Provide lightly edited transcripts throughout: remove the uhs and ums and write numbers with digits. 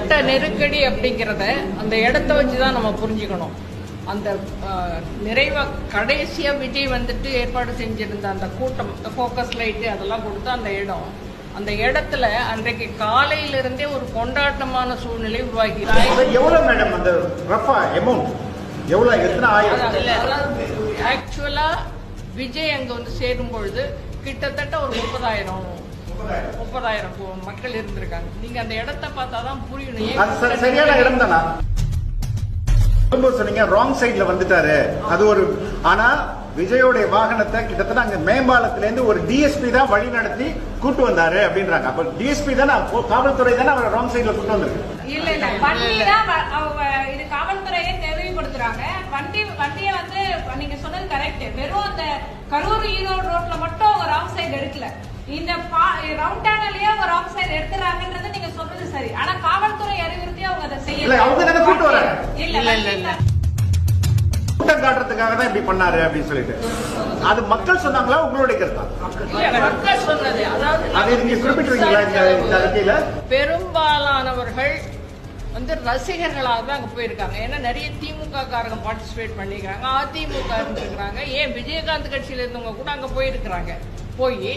கூட்ட நெருக்கடி அப்படிங்கிறத அந்த இடத்த வச்சுதான் நம்ம புரிஞ்சுக்கணும். அந்த நிறைவா கடைசியா விஜய் வந்துட்டு ஏற்பாடு செஞ்சிருந்த அந்த கூட்டம், ஃபோக்கஸ் லைட்டு அதெல்லாம் கொடுத்து அந்த இடத்துல அன்றைக்கு காலையிலிருந்தே ஒரு கொண்டாட்டமான சூழ்நிலை உருவாகி. எவ்வளவு மேடம் அந்த ரஃபா அமௌண்ட் எவ்வளவு, எத்தனை ஆயிரம்? ஆக்சுவலா விஜய் அங்க வந்து சேரும் பொழுது கிட்டத்தட்ட ஒரு 30,000 மக்கள் இருந்திருக்காங்க. நீங்க அந்த இடத்தை பார்த்தாதான் புரியணும். சரியான இடம் தானா? சொன்னீங்க ராங் சைட்ல வந்துட்டாரு. அது ஒரு, ஆனா விஜயோடைய வாகனத்தை கிட்டத்தட்ட அங்க மேம்பாலத்துல இருந்து ஒரு டிஎஸ்பி தான் வழி நடத்தி கூட்டு வந்தாரு அப்படின்றாங்க. அப்ப டிஎஸ்பி தானே, காவல்துறை தானே அவரை ராங் சைட்ல கூட்டு வந்திருக்கு. இல்ல இது காவல்துறையே தேவைப்படுத்துறாங்க. வண்டியை வந்து நீங்க சொன்னது கரெக்ட். வெறும் அந்த கரூர் ஈரோடு ரோட்ல மட்டும் அவங்க ராங் சைடு எடுக்கல, இந்த ரவுண்ட் டேனலயே அவங்க ராங் சைடு எடுத்துறாங்கன்றது நீங்க சொல்றது சரி. ஆனா காவல்துறை அறிவுறுத்தி அவங்க அதை செய்யல. அவங்க தானே கூட்டு வராங்க. இல்ல கூட்டம் காட்டுறதுக்காக தான் இப்படி பண்ணாரு அப்படின்னு சொல்லிட்டு அது மக்கள் சொன்னாங்களா, உங்களுடைய கருத்தா? மக்கள் சொன்னது. அதாவது நீங்க குறிப்பிட்டிருக்கீங்களா இந்த அறிக்கையில? பெரும்பாலானவர்கள் வந்து ரசிகர்களாக தான் அங்க போயிருக்காங்க. ஏன்னா நிறைய திமுக காரங்க பார்ட்டிசிபேட் பண்ணிக்கிறாங்க, அதிமுக இருந்திருக்கிறாங்க, ஏன் விஜயகாந்த் கட்சியில இருந்தவங்க கூட அங்க போயிருக்கிறாங்க. போய்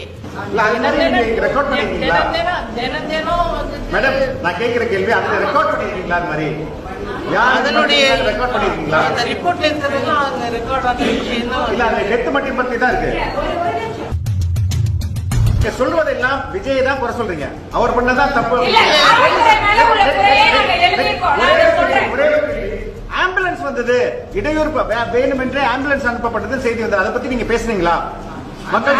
தினம் வந்து மேடம், நான் கேட்கிற கேள்வி அதுல ரெக்கார்ட் பண்ணிருக்கீங்களா? அது மாதிரி அதனுடைய ரெக்கார்ட் பண்ணிருக்கீங்களா? அந்த ரிப்போர்ட்ல இருக்கிறதெல்லாம் அந்த ரெக்கார்ட் ஆன விஷயம் தான். இல்ல, அந்த டெத் மட்டும் பத்தி தான் இருக்கு. சொல்வதெல்லாம் விஜய் தான் குறை சொல்றீங்க, அவர் பண்ணதான் தப்பு. ஆம்புலன்ஸ் வந்தது, இடையூறு வேணுமென்றே ஆம்புலன்ஸ் அனுப்பப்பட்டது செய்தி வந்தது, அதை பத்தி நீங்க பேசுறீங்களா? மக்கள்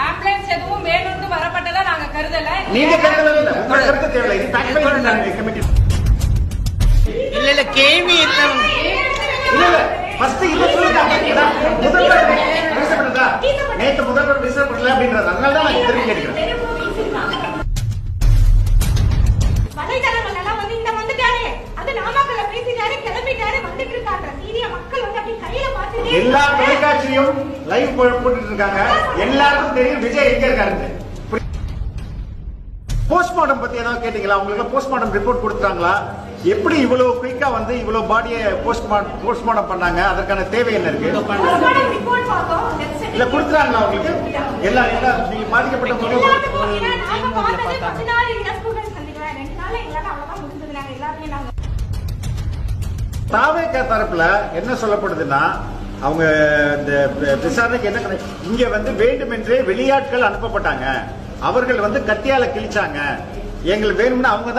ஆம்புலன்ஸ் எதுவும் வேணும்னு வரப்பட்டதா நாங்க கருதல. நீங்க கருதல, உங்க கருத்து தேவையில்லை. இது ஃபேக்ட் ஃபைண்டிங் கமிட்டி. இல்ல கேள்வி இல்ல ஃபர்ஸ்ட் இத சொல்லுங்க. முதல்வர் பேசப்படுதா? நேத்து முதல்வர் பேசப்படல அப்படின்றது, அதனால தான் நான் திருப்பி கேட்கிறேன். வலைதளங்கள் எல்லாம் வந்து இந்த வந்துட்டாரு, அது நாமக்கல்ல பேசிட்டாரு, கிளம்பிட்டாரு, வந்துட்டு இருக்காங்க. சீரிய மக்கள் வந்து அப்படி கையில பார்த்துட்டே எல்லா தொலைக்காட்சியும் லைவ் போட்டுட்டு இருக்காங்க. எல்லாருக்கும் தெரியும் விஜய் எங்க இருக்காரு. போஸ்ட்மார்டம் பத்தி ஏதாவது கேட்டீங்களா? உங்களுக்கு போஸ்ட்மார்டம் ரிப்போர்ட் கொடுத்தாங்களா? எப்படி இவ்வளவு குயிக்கா வந்து இவ்வளவு பாடியை போஸ்ட்மார்டம் பண்ணாங்க? அதற்கான தேவை என்ன இருக்கு? இல்ல கொடுத்துறாங்களா உங்களுக்கு? எல்லா நீங்க பாதிக்கப்பட்ட தாவேகா தரப்புல என்ன சொல்லப்படுதுன்னா, அவங்க இந்த விசாரணைக்கு என்ன இங்க வந்து வேண்டுமென்றே வெளியாட்கள் அனுப்பப்பட்டாங்க, அவர்கள் வந்து கத்தியால கிழிச்சாங்க, எங்களுக்கு வேணும்னு அவங்க தான்